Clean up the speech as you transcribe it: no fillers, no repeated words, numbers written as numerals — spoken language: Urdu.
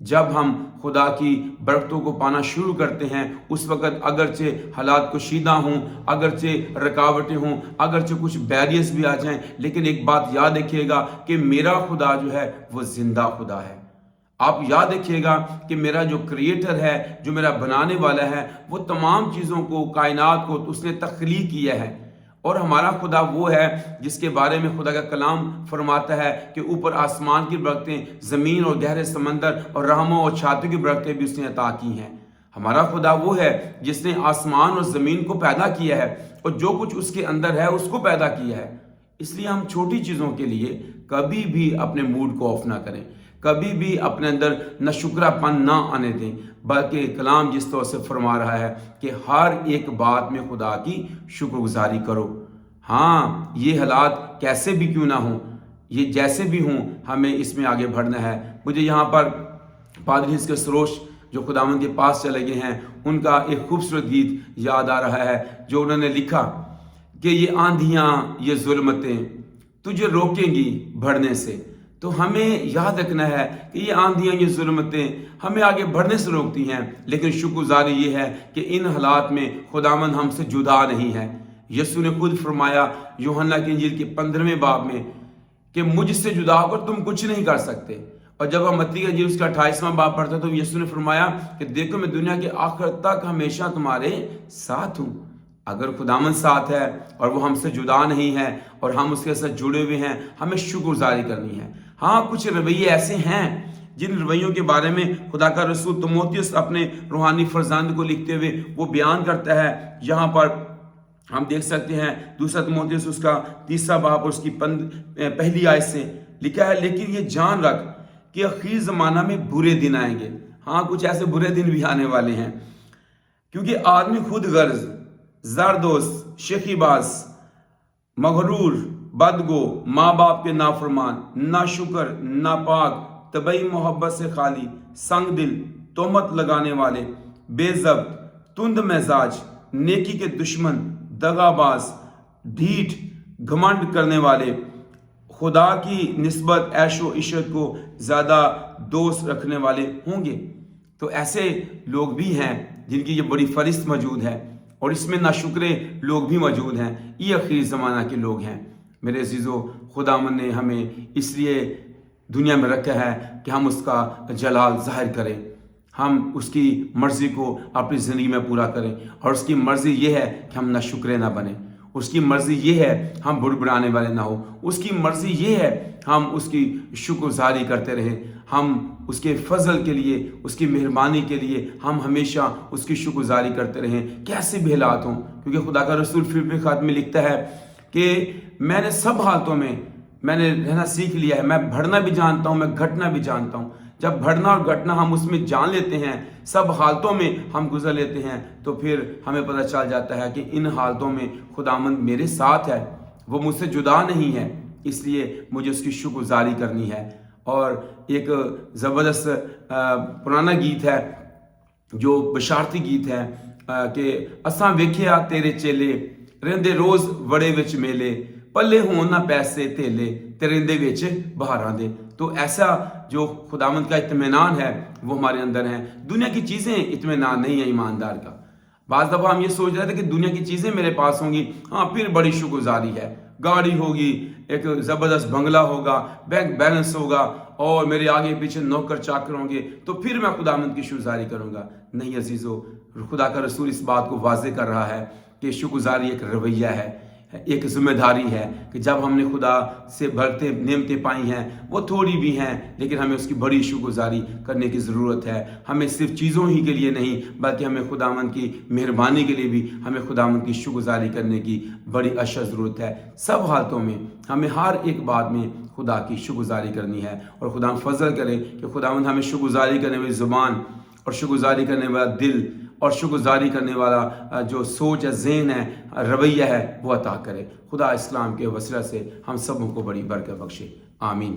جب ہم خدا کی برکتوں کو پانا شروع کرتے ہیں اس وقت اگرچہ حالات کشیدہ ہوں، اگرچہ رکاوٹیں ہوں، اگرچہ کچھ بیریئرز بھی آ جائیں، لیکن ایک بات یاد رکھیے گا کہ میرا خدا جو ہے وہ زندہ خدا ہے۔ آپ یاد رکھیے گا کہ میرا جو کریٹر ہے، جو میرا بنانے والا ہے، وہ تمام چیزوں کو، کائنات کو اس نے تخلیق کیا ہے۔ اور ہمارا خدا وہ ہے جس کے بارے میں خدا کا کلام فرماتا ہے کہ اوپر آسمان کی برکتیں، زمین اور گہرے سمندر اور رحموں اور چھاتوں کی برکتیں بھی اس نے عطا کی ہیں۔ ہمارا خدا وہ ہے جس نے آسمان اور زمین کو پیدا کیا ہے اور جو کچھ اس کے اندر ہے اس کو پیدا کیا ہے۔ اس لیے ہم چھوٹی چیزوں کے لیے کبھی بھی اپنے موڈ کو آف نہ کریں، کبھی بھی اپنے اندر ناشکرا پن نہ آنے دیں، بلکہ کلام جس طور سے فرما رہا ہے کہ ہر ایک بات میں خدا کی شکر گزاری کرو۔ ہاں، یہ حالات کیسے بھی کیوں نہ ہوں، یہ جیسے بھی ہوں، ہمیں اس میں آگے بڑھنا ہے۔ مجھے یہاں پر پادری اس کے سروش جو خداوند کے پاس چلے گئے ہیں، ان کا ایک خوبصورت گیت یاد آ رہا ہے جو انہوں نے لکھا کہ یہ آندھیاں، یہ ظلمتیں تجھے روکیں گی بڑھنے سے۔ تو ہمیں یاد رکھنا ہے کہ یہ آندھیاں، یہ ظلمتیں ہمیں آگے بڑھنے سے روکتی ہیں، لیکن شکر گزاری یہ ہے کہ ان حالات میں خداوند ہم سے جدا نہیں ہے۔ یسوع نے خود فرمایا یوحنا کی انجیل کے 15ویں باب میں کہ مجھ سے جدا ہو کر تم کچھ نہیں کر سکتے۔ اور جب ہم متی کا انجیل اس کا 28واں باب پڑھتے تو یسوع نے فرمایا کہ دیکھو میں دنیا کے آخر تک ہمیشہ تمہارے ساتھ ہوں۔ اگر خداوند ساتھ ہے اور وہ ہم سے جدا نہیں ہے اور ہم اس کے ساتھ جڑے ہوئے ہیں، ہمیں شکر گزاری کرنی ہے۔ ہاں، کچھ رویے ایسے ہیں جن رویوں کے بارے میں خدا کا رسول تیموتھیوس اپنے روحانی فرزند کو لکھتے ہوئے وہ بیان کرتا ہے۔ یہاں پر ہم دیکھ سکتے ہیں دوسرا تیموتھیوس اس کا 3واں باب اور اس کی پہلی آیت سے لکھا ہے، لیکن یہ جان رکھ کہ اخیر زمانہ میں برے دن آئیں گے۔ ہاں، کچھ ایسے برے دن بھی آنے والے ہیں، کیونکہ آدمی خود غرض، زردوست، شیخی باز، مغرور، بدگو، ماں باپ کے نافرمان، ناشکر، ناپاک، طبعی محبت سے خالی، سنگ دل، تہمت لگانے والے، بے ضبط، تند مزاج، نیکی کے دشمن، دغا باز، ڈھیٹ، گھمنڈ کرنے والے، خدا کی نسبت عیش و عشرت کو زیادہ دوست رکھنے والے ہوں گے۔ تو ایسے لوگ بھی ہیں جن کی یہ بڑی فہرست موجود ہے، اور اس میں ناشکرے لوگ بھی موجود ہیں۔ یہ اخیر زمانہ کے لوگ ہیں۔ میرے عزیزو، خداوند نے ہمیں اس لیے دنیا میں رکھا ہے کہ ہم اس کا جلال ظاہر کریں، ہم اس کی مرضی کو اپنی زندگی میں پورا کریں، اور اس کی مرضی یہ ہے کہ ہم ناشکرے نہ بنیں، اس کی مرضی یہ ہے ہم بڑبڑانے والے نہ ہو، اس کی مرضی یہ ہے ہم اس کی شکر گزاری کرتے رہیں، ہم اس کے فضل کے لیے، اس کی مہربانی کے لیے ہم ہمیشہ اس کی شکر گزاری کرتے رہیں، کیسے بھی حالات ہوں۔ کیونکہ خدا کا رسول فلپی خط میں لکھتا ہے کہ میں نے سب حالتوں میں رہنا سیکھ لیا ہے، میں بڑھنا بھی جانتا ہوں، میں گھٹنا بھی جانتا ہوں۔ جب بڑھنا اور گھٹنا ہم اس میں جان لیتے ہیں، سب حالتوں میں ہم گزر لیتے ہیں، تو پھر ہمیں پتہ چل جاتا ہے کہ ان حالتوں میں خداوند میرے ساتھ ہے، وہ مجھ سے جدا نہیں ہے، اس لیے مجھے اس کی شکر گزاری کرنی ہے۔ اور ایک زبردست پرانا گیت ہے جو بشارتی گیت ہے کہ اساں ویکھیا تیرے چیلے رہندے روز وڑے وچ میلے، پلے ہون نہ پیسے تھیلے تے رہندے وچ بہاراں دے۔ تو ایسا جو خداوند کا اطمینان ہے وہ ہمارے اندر ہے۔ دنیا کی چیزیں اطمینان نہیں ہے ایماندار کا۔ بعض دفعہ ہم یہ سوچ رہے تھے کہ دنیا کی چیزیں میرے پاس ہوں گی، ہاں پھر بڑی شکر گزاری ہے، گاڑی ہوگی، ایک زبردست بنگلہ ہوگا، بینک بیلنس ہوگا، اور میرے آگے پیچھے نوکر چاکر ہوں گے، تو پھر میں خداوند کی شکر گزاری کروں گا۔ نہیں عزیزو، خدا کا رسول اس بات کو واضح کر رہا ہے کہ شکر گزاری ایک رویہ ہے، ایک ذمہ داری ہے کہ جب ہم نے خدا سے بڑھتے نعمتیں پائی ہیں، وہ تھوڑی بھی ہیں لیکن ہمیں اس کی بڑی شکر گزاری کرنے کی ضرورت ہے۔ ہمیں صرف چیزوں ہی کے لیے نہیں بلکہ ہمیں خداوند کی مہربانی کے لیے بھی ہمیں خداوند کی شکر گزاری کرنے کی بڑی اشد ضرورت ہے۔ سب حالتوں میں ہمیں ہر ایک بات میں خدا کی شکر گزاری کرنی ہے، اور خدا فضل کرے کہ خداوند ہمیں شکر گزاری کرنے والی زبان اور شکر گزاری کرنے والا دل اور شکر گزاری کرنے والا جو سوچ ہے، ذہن ہے، رویہ ہے، وہ عطا کرے۔ خدا اسلام کے وسیلہ سے ہم سبوں کو بڑی برکت بخشے، آمین۔